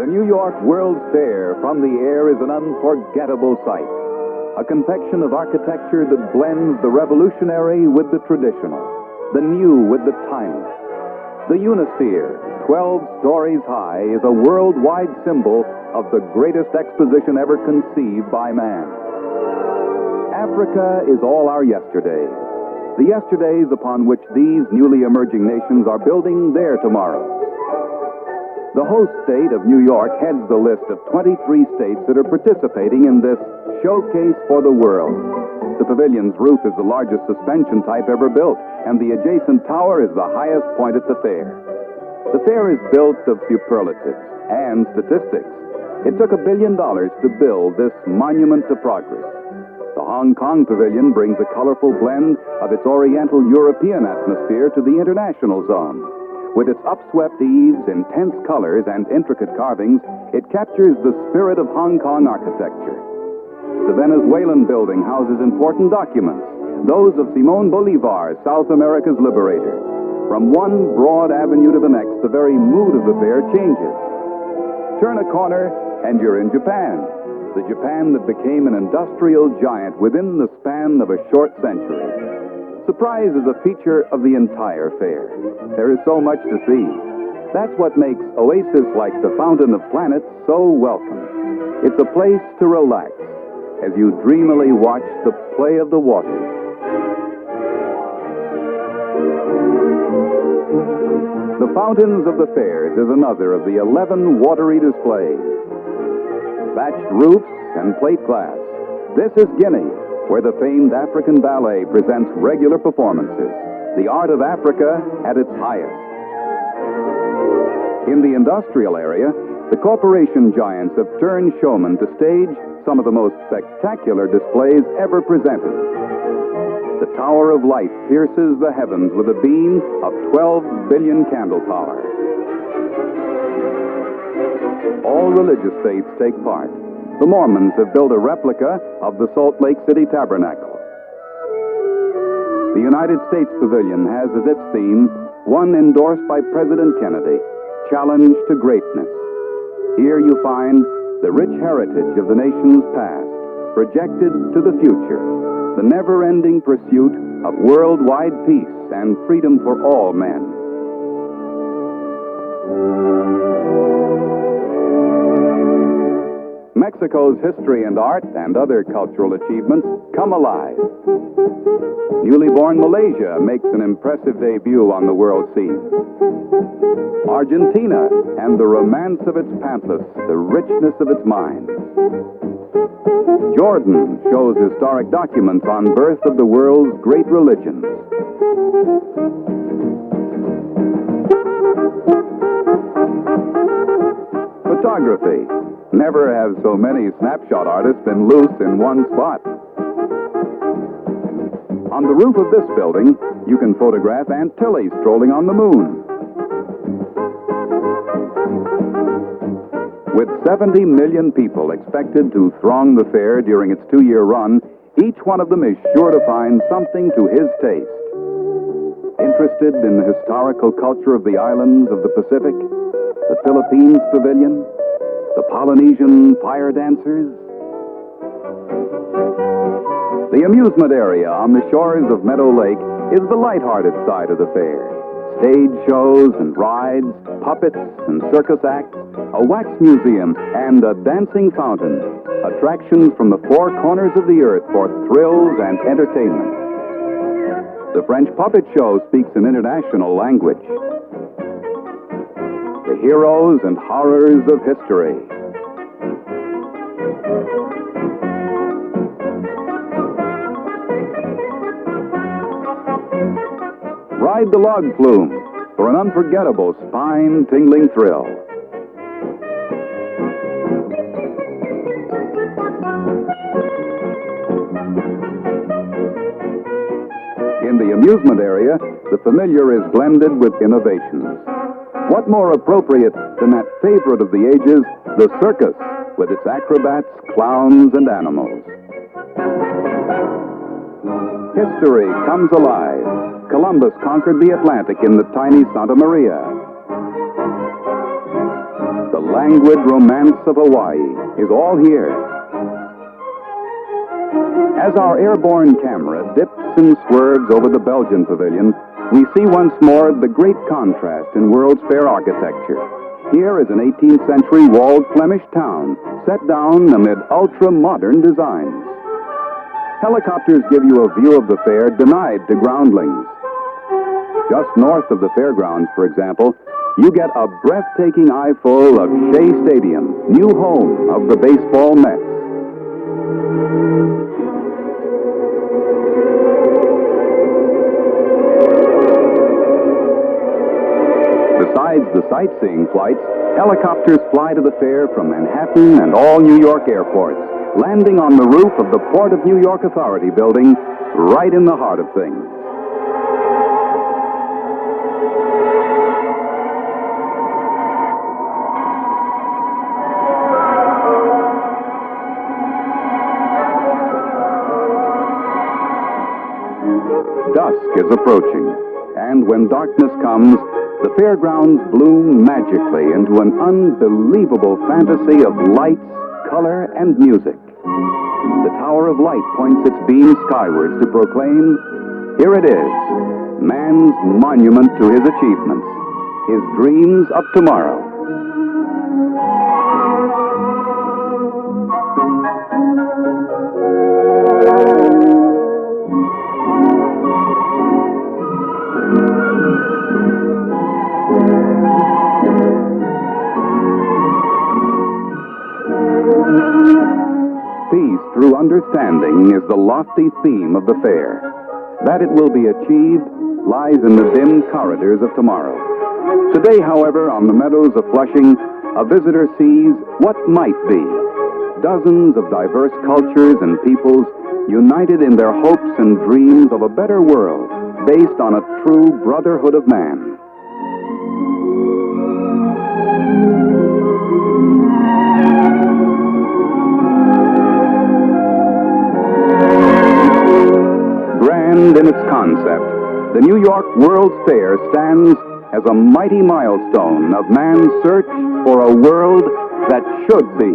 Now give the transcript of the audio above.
The New York World's Fair from the air is an unforgettable sight. A confection of architecture that blends the revolutionary with the traditional, the new with the timeless. The Unisphere, 12 stories high, is a worldwide symbol of the greatest exposition ever conceived by man. Africa is all our yesterdays. The yesterdays upon which these newly emerging nations are building their tomorrows. The host state of New York heads the list of 23 states that are participating in this showcase for the world. The pavilion's roof is the largest suspension type ever built, and the adjacent tower is the highest point at the fair. The fair is built of superlatives and statistics. It took $1 billion to build this monument to progress. The Hong Kong pavilion brings a colorful blend of its Oriental European atmosphere to the international zone. With its upswept eaves, intense colors, and intricate carvings, it captures the spirit of Hong Kong architecture. The Venezuelan building houses important documents, those of Simón Bolívar, South America's liberator. From one broad avenue to the next, the very mood of the fair changes. Turn a corner, and you're in Japan. The Japan that became an industrial giant within the span of a short century. Surprise is a feature of the entire fair. There is so much to see. That's what makes oasis like the Fountain of Planets so welcome. It's a place to relax as you dreamily watch the play of the waters. The Fountains of the Fairs is another of the 11 watery displays. Thatched roofs and plate glass. This is Guinea, where the famed African ballet presents regular performances. The art of Africa at its highest. In the industrial area, the corporation giants have turned showmen to stage some of the most spectacular displays ever presented. The Tower of Light pierces the heavens with a beam of 12 billion candle power. All religious faiths take part. The Mormons have built a replica of the Salt Lake City Tabernacle. The United States Pavilion has as its theme one endorsed by President Kennedy, Challenge to Greatness. Here you find the rich heritage of the nation's past, projected to the future, the never-ending pursuit of worldwide peace and freedom for all men. Mexico's history and art and other cultural achievements come alive. Newly born Malaysia makes an impressive debut on the world scene. Argentina and the romance of its pampas, the richness of its mines. Jordan shows historic documents on birth of the world's great religions. Photography. Never have so many snapshot artists been loose in one spot. On the roof of this building, you can photograph Aunt Tilly strolling on the moon. With 70 million people expected to throng the fair during its 2-year run, each one of them is sure to find something to his taste. Interested in the historical culture of the islands of the Pacific, the Philippines Pavilion, the Polynesian fire dancers? The amusement area on the shores of Meadow Lake is the lighthearted side of the fair. Stage shows and rides, puppets and circus acts, a wax museum, and a dancing fountain. Attractions from the four corners of the earth for thrills and entertainment. The French puppet show speaks an international language. The heroes and horrors of history. Ride the log flume for an unforgettable spine-tingling thrill. In the amusement area, the familiar is blended with innovations. What more appropriate than that favorite of the ages, the circus, with its acrobats, clowns, and animals. History comes alive. Columbus conquered the Atlantic in the tiny Santa Maria. The languid romance of Hawaii is all here. As our airborne camera dips and swerves over the Belgian pavilion, we see once more the great contrast in World's Fair architecture. Here is an 18th century walled Flemish town set down amid ultra-modern designs. Helicopters give you a view of the fair denied to groundlings. Just north of the fairgrounds, for example, you get a breathtaking eyeful of Shea Stadium, new home of the baseball Mets. Besides the sightseeing flights, helicopters fly to the fair from Manhattan and all New York airports, landing on the roof of the Port of New York Authority building, right in the heart of things. Dusk is approaching, and when darkness comes, the fairgrounds bloom magically into an unbelievable fantasy of lights, color, and music. The Tower of Light points its beam skywards to proclaim, here it is, man's monument to his achievements, his dreams of tomorrow. Peace through understanding is the lofty theme of the fair. That it will be achieved lies in the dim corridors of tomorrow. Today, however, on the meadows of Flushing, a visitor sees what might be. Dozens of diverse cultures and peoples united in their hopes and dreams of a better world based on a true brotherhood of man. Grand in its concept, the New York World's Fair stands as a mighty milestone of man's search for a world that should be.